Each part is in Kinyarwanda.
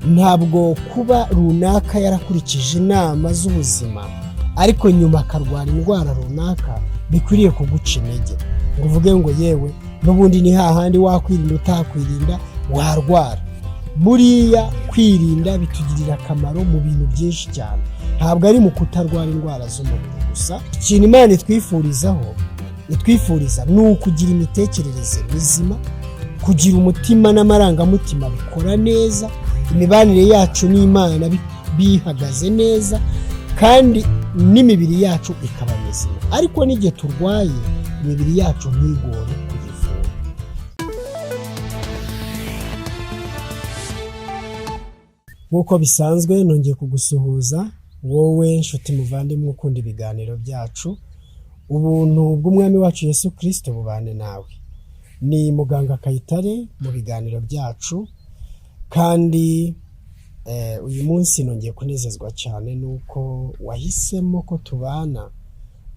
ntabwo kuba runaka yarakurikije inama z'ubuzima ariko nyuma akarwara indwara runaka bikwiriye kuguca intege ngo uvuge ngo yewe n'ubundi ni hahandi wakwirinda utakwirinda warwara. Buriya kwirinda bitugirira akamaro mu bintu byinshi cyane, ntabwo ari mu kutarwara indwara z'umubiri gusa. Ikintu Imana itwifuriza ni ukugira imitekerereze mizima, kugira umutima n'amarangamutima bikora neza, imibanire yacu n'Imana bihagaze neza, kandi n'imibiri yacu ikaba mizima. Ariko n'igihe turwaye imibiri yacu ntigore kuyivura. Nk'uko bisanzwe nongeye kugusuhuza wowe nshuti muvandimwe ukunda ibiganiro byacu. Ubuntu bw'Umwami wacu Yesu Kristo bubane nawe. Ni Muganga Kayitare mu biganiro byacu, kandi uyu munsi nongeye kunezezwa cyane nuko wahisemo ko tubana,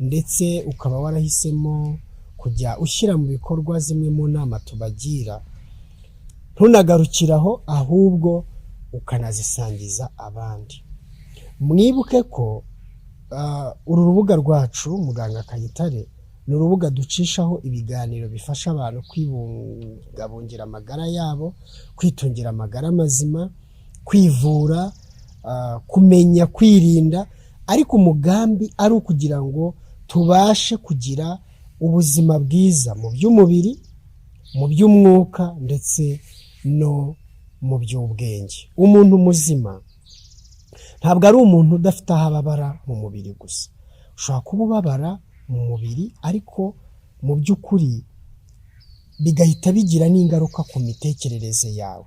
ndetse ukaba warahisemo kujya ushyira mu bikorwa zimwe mu nama tubagira, ntunagarukiraho ahubwo ukanazisangiza abandi. Mwibuke ko uru rubuga rwacu Muganga Kayitare ni urubuga ducishaho ibiganiro bifasha abantu kwibungabungira amagara yabo, kwitungira amagara mazima, kwivura, kumenya kwirinda, ariko umugambi ari ukugira ngo tubashe kugira ubuzima bwiza mu by'umubiri, mu by'umwuka, ndetse no mu by'ubwenge. Umuntu muzima ntabwo ari umuntu udafite aho ababara mu mubiri gusa. Ushobora kuba ubabara mu mubiri, ariko mu by'ukuri bigahita bigira n'ingaruka ku mitekerereze yawe,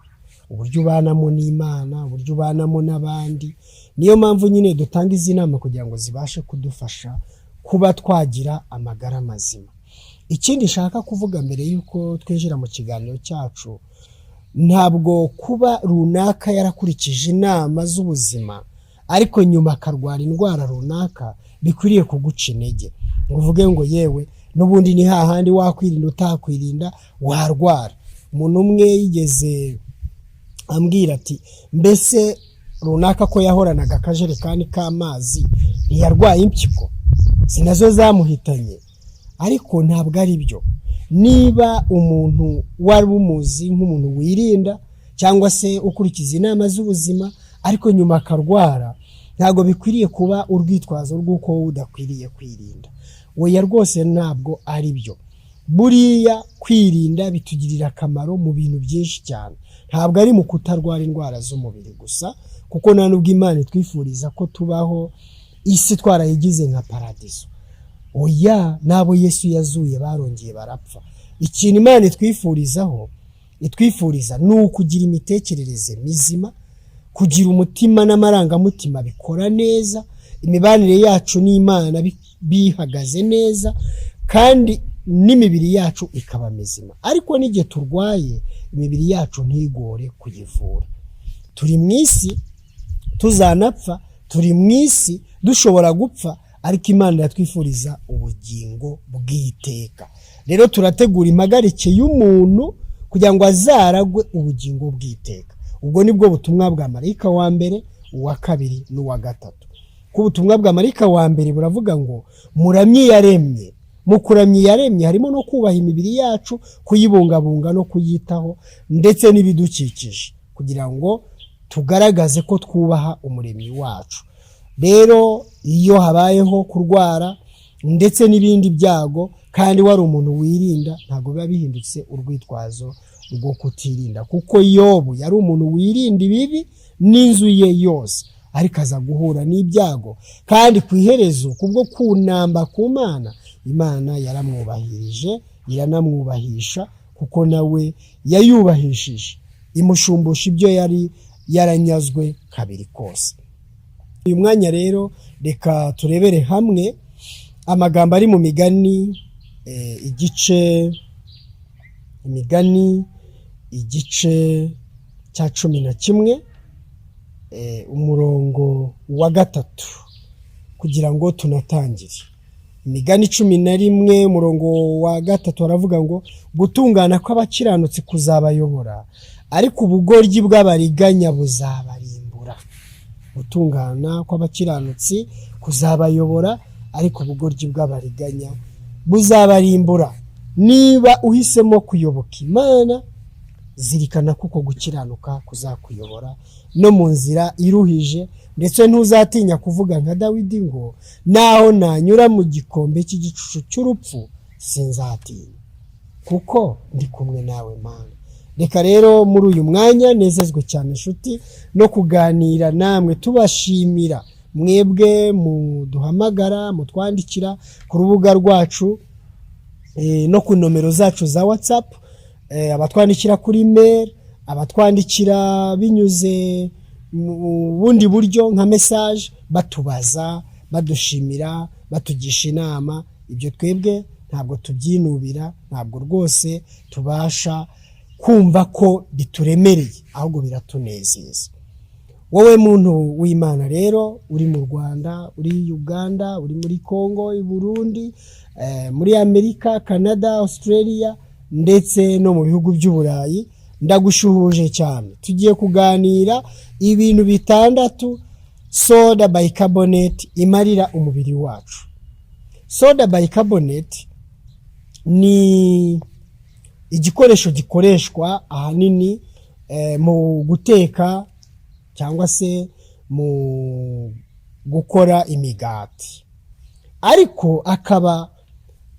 uburyo ubanamo n'Imana, uburyo ubanamo n'abandi. Niyo mpamvu nyine dutanga izi nama kugira ngo zibashe kudufasha kuba twagira amagara mazima. Ikindi nshaka kuvuga mbere y'uko twinjira mu kiganiro cyacu, ntabwo kuba runaka yarakurikije inama z'ubuzima ariko nyuma akarwara indwara runaka bikwiriye kuguca intege ngo uvuge ngo yewe n'ubundi ni hahandi wakwirinda utakwirinda warwara. Umuntu umwe yigeze ambwira ati, mbese runaka ko yahoranaga akajerekani k'amazi ntiyarwaye impyiko? Sinazo zamuhitanye? Ariko ntabwo ari byo. Niba umuntu wari umuzi nk'umuntu wirinda cyangwa se ukurikiza inama z'ubuzima ariko nyuma akarwara, ntabwo bikwiriye kuba urwitwazo rw'uko wowe udakwiriye kwirinda. Oya, rwose ntabwo ari byo. Buriya kwirinda bitugirira akamaro mu bintu byinshi cyane, ntabwo ari mu kutarwara indwara z'umubiri gusa, kuko nta nubwo Imana itwifuriza ko tubaho isi twarayigize nka paradiso. Oya, nabo Yesu yazuye barongeye barapfa. Ikintu Imana itwifuriza ni ukugira imitekerereze mizima, kugira umutima n'amarangamutima bikora neza, imibanire yacu n'Imana bihagaze neza, kandi n'imibiri yacu ikaba mizima. Ariko n'igihe turwaye imibiri yacu ntigore kuyivura. Turi mu isi tuzanapfa, turi mu isi dushobora gupfa, ariko Imana yatwifuriza ubugingo bw'iteka. Rero turategura impagarike y'umuntu kugira ngo azaragwe ubugingo bw'iteka. Ubwo nibwo butumwa bwa marayika wa mbere, uwa kabiri n'uwa gatatu. Ku butumwa bwa marayika wa mbere buravuga ngo muramye yaremye. Mu kuramya yaremye harimo no kubaha imibiri yacu, kuyibungabunga no kuyitaho, ndetse n'ibidukikije, kugira ngo tugaragaze ko twubaha umuremyi wacu. Rero iyo habayeho kurwara ndetse n'ibindi byago, kandi wari umuntu wirinda, ntabwo biba bihindutse urwitwazo rwo kutirinda, kuko Yobu yari umuntu wirinda ibibi n'inzu ye yose, ariko aza guhura n'ibyago, kandi ku iherezo kubwo kunamba ku Mana, Imana yaramwubahirije, iranamwubahisha, kuko nawe yayubahishije, imushumbusha ibyo yari yaranyazwe kabiri kose. Uyu mwanya rero reka turebere hamwe amagambo ari mu Migani igice cya 11 umurongo wa 3 kugira ngo tunatangire. Imigani 11 umurongo wa 3 aravuga ngo gutungana kw'abakiranutsi kuzabayobora, ariko ubugoryi bw'abariganya buzaba gutungana kw'abakiranutsi kuzabayobora, ariko ubugoryi bw'abariganya buzabarimbura. Niba uhisemo kuyoboka Imana, zirikana kuko gukiranuka kuzakuyobora no mu nzira iruhije, ndetse ntuzatinya kuvuga nka Dawidi ngo naho nanyura mu gikombe cy'igicucu cy'urupfu sinzatinya, kuko ndi kumwe nawe Mana. Reka rero muri uyu mwanya nezezwe cyane inshuti no kuganira namwe, tubashimira mwebwe muduhamagara, mutwandikira ku rubuga rwacu no ku nomero zacu za WhatsApp, abatwandikira kuri mail, abatwandikira binyuze mu bundi buryo nka message, batubaza, badushimira, batugisha inama. Ibyo twebwe ntabwo tubyinubira, ntabwo rwose tubasha kumva ko bituremereye, ahubwo biratunezeza. Wowe muntu w'Imana rero, uri mu Rwanda, uri Uganda, uri muri Congo, i Burundi, muri Amerika, Canada, Australia ndetse no mu bihugu by'Uburayi, ndagushuhuje cyane. Tugiye kuganira ibintu 6 soda bicarbonate imarira umubiri wacu. Soda bicarbonate ni igikoresho gikoreshwa ahanini mu guteka cyangwa se mu gukora imigati, ariko akaba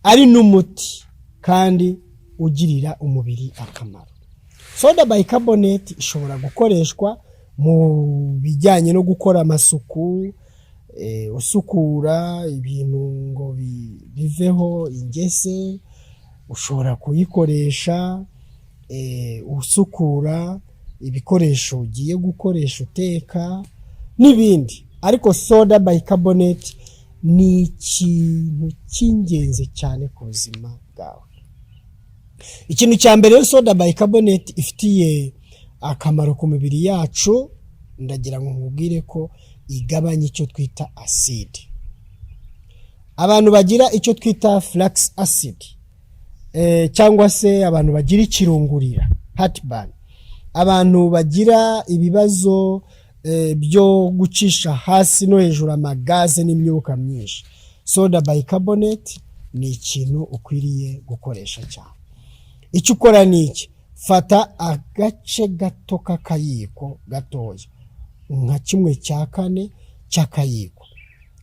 ari n'umuti kandi ugirira umubiri akamaro. Soda bicarbonate ishobora gukoreshwa mu bijyanye no gukora amasuku, usukura ibintu ngo biveho ingese, ushobora kuyikoresha usukura ibikoresho ugiye gukoresha uteka n'ibindi. Ariko soda bicarbonate ni ikintu cy'ingenzi cyane ku buzima bwawe. Ikintu cya mbere, soda bicarbonate ifitiye akamaro ku mibiri yacu, ndagira ngo nkubwire ko igabanya icyo twita acide. Abantu bagira icyo twita flax acid, cyangwa se abantu bagira ikirungurira, heartburn, abantu bagira ibibazo byo gucisha hasi no hejuru amagaze n'imyuka myinshi, soda bicarbonate ni ikintu ukwiriye gukoresha cyane. Icyo ukora ni iki: fata agace gato k'akayiko gatoya, nka 1/4 cy'akayiko,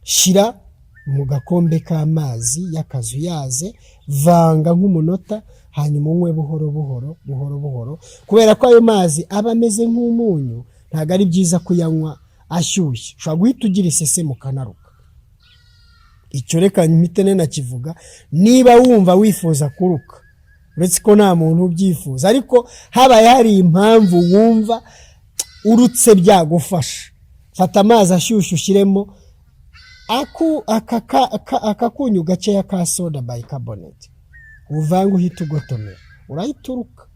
shyira mu gakombe k'amazi y'akazuyaze, vanga nk'umunota, hanyuma unywe buhoro buhoro, kubera ko ayo mazi aba ameze nk'umunyu. Ntabwo ari byiza kuyanywa ashyushye, ushobora guhita ugira isese mu kanaruka. Icyo reka mpite nakivuga, niba wumva wifuza kuruka, uretse ko nta muntu ubyifuza, ariko habaye hari impamvu wumva urutse byagufasha, fata amazi ashyushye ushyiremo akakunyu gakeya ka soda bicarbonate, uvange uhita ugotomera, urahita uruka.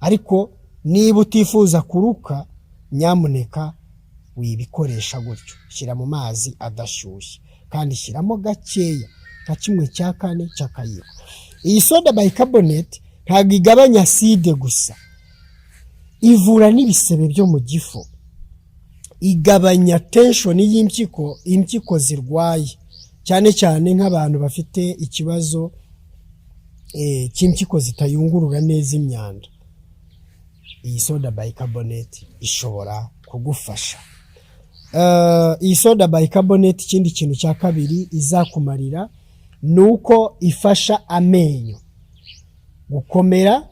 Ariko niba utifuza kuruka, nyamuneka wibikoresha gutyo, shyira mu mazi adashyushye kandi shyiramo gakeya, nka 1/4 cy'akayiko. Iyi soda bicarbonate ntabwo igabanya acide gusa, ivura n'ibisebe byo mu gifu, igabanya tension y'impyiko zirwaye, cyane cyane nk'abantu bafite ikibazo cy'impyiko zitayungurura neza imyanda. Iyi soda bicarbonate ishobora kugufasha. Iyi soda bicarbonate, ikindi kintu cya kabiri izakumarira, nuko ifasha amenyo gukomera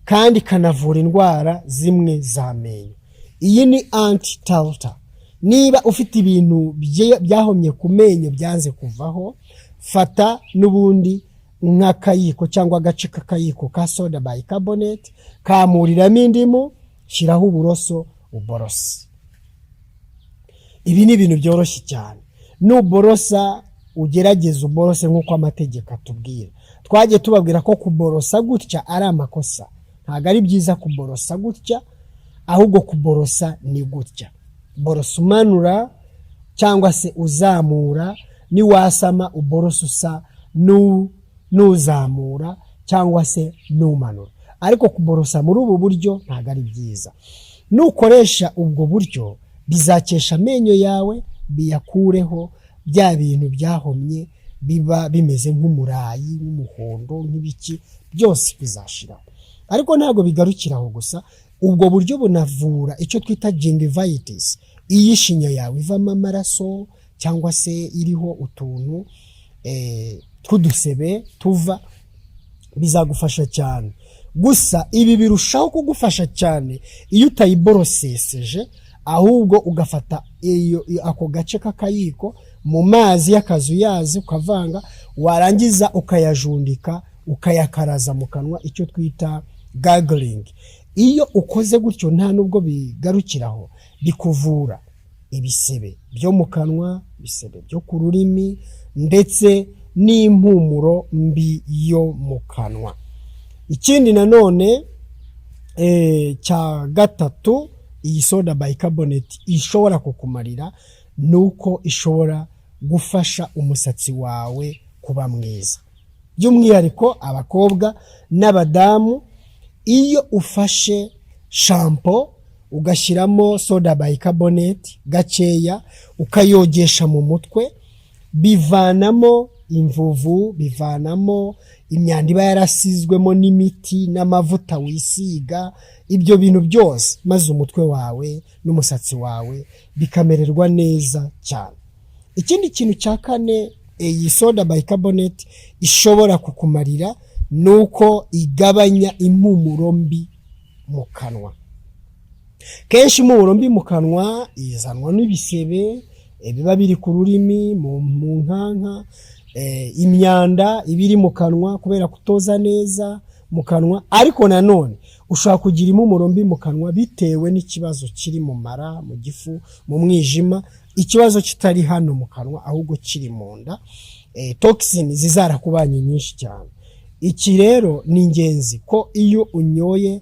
kandi kanavura indwara zimwe z'amenyo. Iyi ni anti-tartar. Niba ufite ibintu byahomye ku menyo byanze kuvaho, fata n'ubundi nk'akayiko cyangwa agace k'akayiko ka soda bicarbonate, kamuriramo indimu, shyiraho uburoso uborose. Ibi ni ibintu byoroshye cyane. Nuborosa ugerageza uborose nk'uko amategeko atubwira. Twagiye tubabwira ko kuborosa gutya ari amakosa, ntabwo ari byiza kuborosa gutya, ahubwo kuborosa ni gutya. Borosa umanura cyangwa se uzamura, niwasama uborosa usa n'uzamura cyangwa se n'umanura. Ariko kuborosa muri ubu buryo ntabwo ari byiza. Nukoresha ubwo buryo bizakesha amenyo yawe biyakureho bya bintu byahomye biba bimeze nk'umurayi n'umuhondo nk'ibiki byose bizashiraho. Ariko ntabwo bigarukiraho gusa, ubwo buryo bunavura icyo twita gingivitis, iyi shinya yawe ivamo amaraso cyangwa se iriho utuntu tw'udusebe tuva, bizagufasha cyane. Gusa ibi birushaho kugufasha cyane iyo utayiboroseseje, ahubwo ugafata ako gace k'akayiko mu mazi y'akazuyazi ukavanga, warangiza ukayajundika ukayakaraza mu kanwa, icyo twita gargling. Iyo ukoze gutyo nta nubwo bigarukiraho, bikuvura ibisebe byo mu kanwa, ibisebe byo ku rurimi ndetse n'impumuro mbi yo mu kanwa. Ikindi nanone cya gatatu iyi soda bicarbonate ishobora kukumarira nuko ishobora gufasha umusatsi wawe kuba mwiza, by'umwihariko abakobwa n'abadamu. Iyo ufashe shampoo ugashyiramo soda bicarbonate gakeya ukayogesha mu mutwe, bivanamo imvuvu, bivanamo imyanda iba yarasizwemo n'imiti n'amavuta wisiga, ibyo bintu byose, maze umutwe wawe n'umusatsi wawe bikamererwa neza cyane. Ikindi kintu cya kane iyi soda bicarbonate ishobora kukumarira nuko igabanya impumuro mbi mu kanwa. Kenshi impumuro mbi mu kanwa izanwa n'ibisebe biba biri ku rurimi, mu nkanka, imyanda ibiri mu kanwa kubera kutoza neza mu kanwa. Ariko nanone ushobora kugira impumuro mbi mu kanwa bitewe n'ikibazo kiri mu mara, mu gifu, mu mwijima, ikibazo kitari hano mu kanwa ahubwo kiri mu nda, toxin zizarakubanye nyinshi cyane. Iki rero ni ingenzi ko iyo unyoye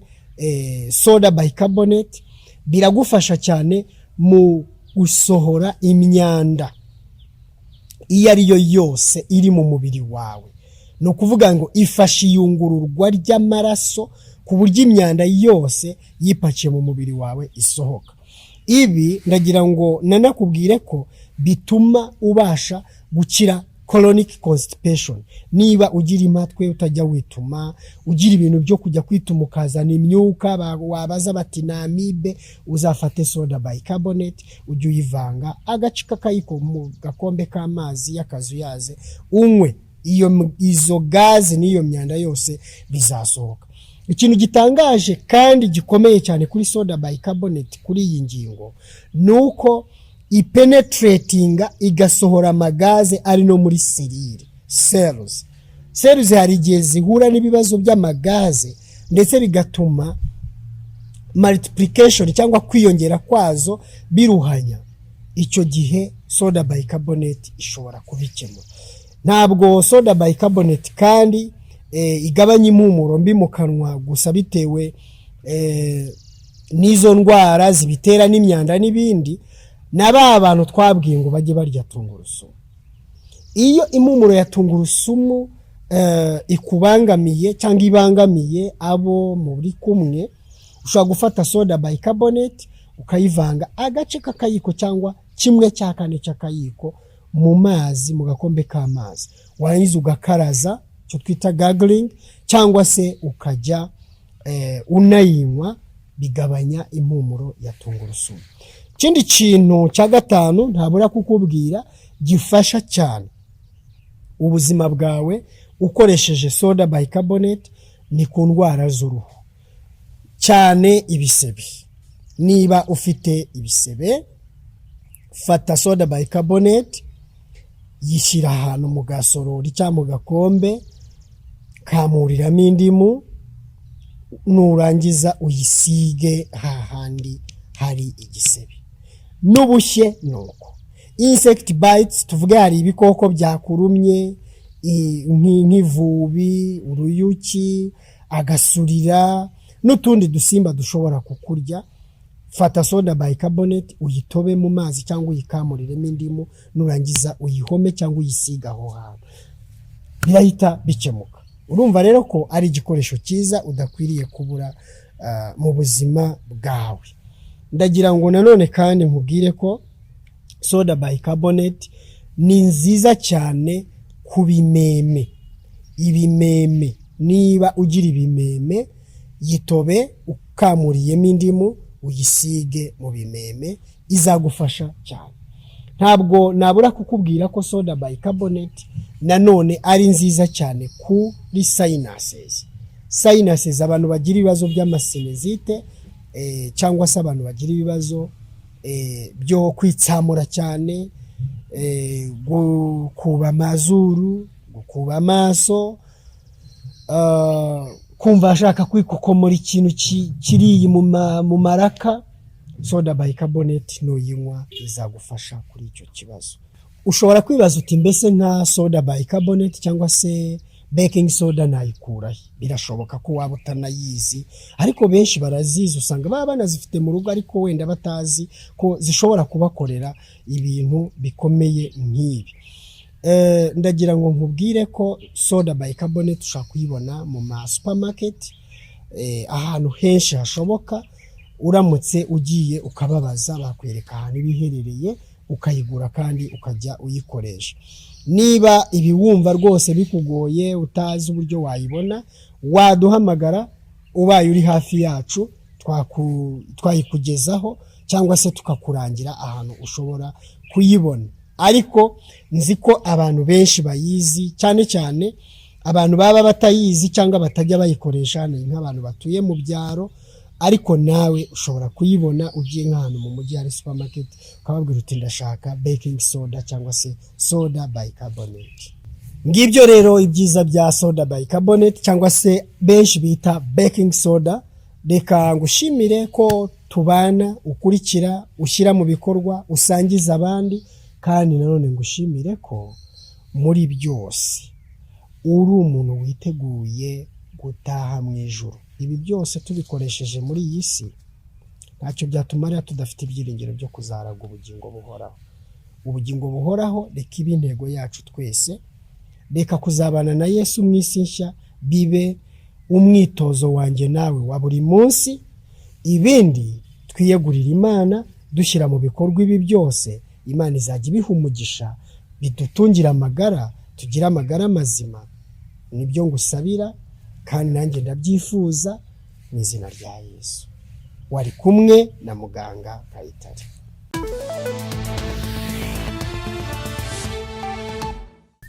soda bicarbonate biragufasha cyane mu gusohora imyanda iyo ari yo yose iri mu mubiri wawe. Ni ukuvuga ngo ifasha iyungururwa ry'amaraso ku buryo imyanda yose yipakiye mu mubiri wawe isohoka. Ibi ndagira ngo nanakubwire ko bituma ubasha gukira chronic constipation. Niba ugira impatwe utajya wituma, ugira ibintu byo kujya kwituma ukazana imyuka, wabaza bati na amibe, uzafate soda bicarbonate ujye uyivanga agace k'akayiko mu gakombe k'amazi y'akazuyaze unywe, izo gaze n'iyo myanda yose bizasohoka. Ikintu gitangaje kandi gikomeye cyane kuri soda bicarbonate kuri iyi ngingo nuko ipenetratinga igasohora amagaze ari no muri serire cells hari igihe zihura n'ibibazo by'amagaze ndetse bigatuma multiplication cyangwa kwiyongera kwazo biruhanya. Icyo gihe soda bicarbonate ishobora kubikemura. Ntabwo soda bicarbonate kandi igabanya impumuro mbi mu kanwa gusa bitewe n'izo ndwara zibitera n'imyanda n'ibindi, naba abantu twabwiye ngo bajye barya tungurusumu. Iyo impumuro ya tungurusumu ikubangamiye cyangwa ibangamiye abo muri kumwe, ushobora gufata soda bicarbonate ukayivanga agace k'akayiko cyangwa kimwe cya kane cy'akayiko mu mazi, mu gakombe k'amazi, warangiza ugakaraza, cyo twita gargling, cyangwa se ukajya unayinywa, bigabanya impumuro ya tungurusumu. Ikindi kintu cya gatanu ntabura kukubwira gifasha cyane ubuzima bwawe ukoresheje soda bicarbonate ni ku ndwara z'uruhu, cyane ibisebe. Niba ufite ibisebe, fata soda bicarbonate, yishyira ahantu mu gasorori cyangwa mu gakombe, kamuriramo indimu, nurangiza uyisige hahandi hari igisebe. N'ubushye nuko. Insect bites, tuvuge hari ibikoko byakurumye nk'ivubi, uruyuki, agasurira n'utundi dusimba dushobora kukurya, fata soda bicarbonate uyitobe mu mazi cyangwa uyikamuriremo indimu, nurangiza uyihome cyangwa uyisiga aho hantu, birahita bikemuka. Urumva rero ko ari igikoresho cyiza udakwiriye kubura mu buzima bwawe. ndagira ngo nanone kandi nkubwire ko soda bicarbonate ni nziza cyane ku bimeme. Ibimeme, niba ugira ibimeme, yitobe ukamuriyemo indimu uyisige mu bimeme, izagufasha cyane. Ntabwo nabura kukubwira ko soda bicarbonate nanone ari nziza cyane kuri sinuses, abantu bagira ibibazo by'amasinezite cyangwa se abantu bagira ibibazo byo kwitsamura cyane, gukuba amazuru, gukuba amaso, kumva ashaka kwikokomora ikintu kiri mu maraka. Soda bicarbonate nuyinywa izagufasha kuri icyo kibazo. Ushobora kwibaza uti mbese nka soda bicarbonate cyangwa se baking soda nayikurahe? Birashoboka ko waba utanayizi, ariko benshi barazizi, usanga baba banazifite mu rugo ariko wenda batazi ko zishobora kubakorera ibintu bikomeye nk'ibi. Ndagira ngo nkubwire ko soda bicarbonate ushaka kuyibona mu ma supermarket, ahantu henshi hashoboka. Uramutse ugiye ukababaza bakwereka ahantu ibiherereye, ukayigura kandi ukajya uyikoresha. Niba ibi wumva rwose bikugoye utazi uburyo wayibona, waduhamagara ubaye uri hafi yacu twayikugezaho, cyangwa se tukakurangira ahantu ushobora kuyibona. Ariko nzi ko abantu benshi bayizi, cyane cyane abantu baba batayizi cyangwa batajya bayikoresha, ni nk'abantu batuye mu byaro. Ariko nawe ushobora kuyibona ugiye nk'ahantu mu mujyi hari supermarket, ukababwira uti ndashaka baking soda cyangwa se soda bicarbonate. Ngibyo rero ibyiza bya soda bicarbonate cyangwa se benshi bita baking soda. Reka ngushimire ko tubana, ukurikira, ushyira mu bikorwa, usangiza abandi, kandi nanone ngushimire ko muri byose uri umuntu witeguye gutaha mu ijuru. Ibi byose tubikoresheje muri iyi si ntacyo byatumarira tudafite ibyiringiro byo kuzaraga ubugingo buhoraho. Ubugingo buhoraho reka ibe intego yacu twese. Reka kuzabana na Yesu mu isi nshya bibe umwitozo wanjye nawe wa buri munsi. Ibindi twiyegurira Imana, dushyira mu bikorwa ibi byose, Imana izajya ibiha umugisha, bidutungira amagara, tugira amagara mazima. Nibyo ngusabira kandi nanjye ndabyifuza mu izina rya Yesu. Wari kumwe na Muganga Kayitare.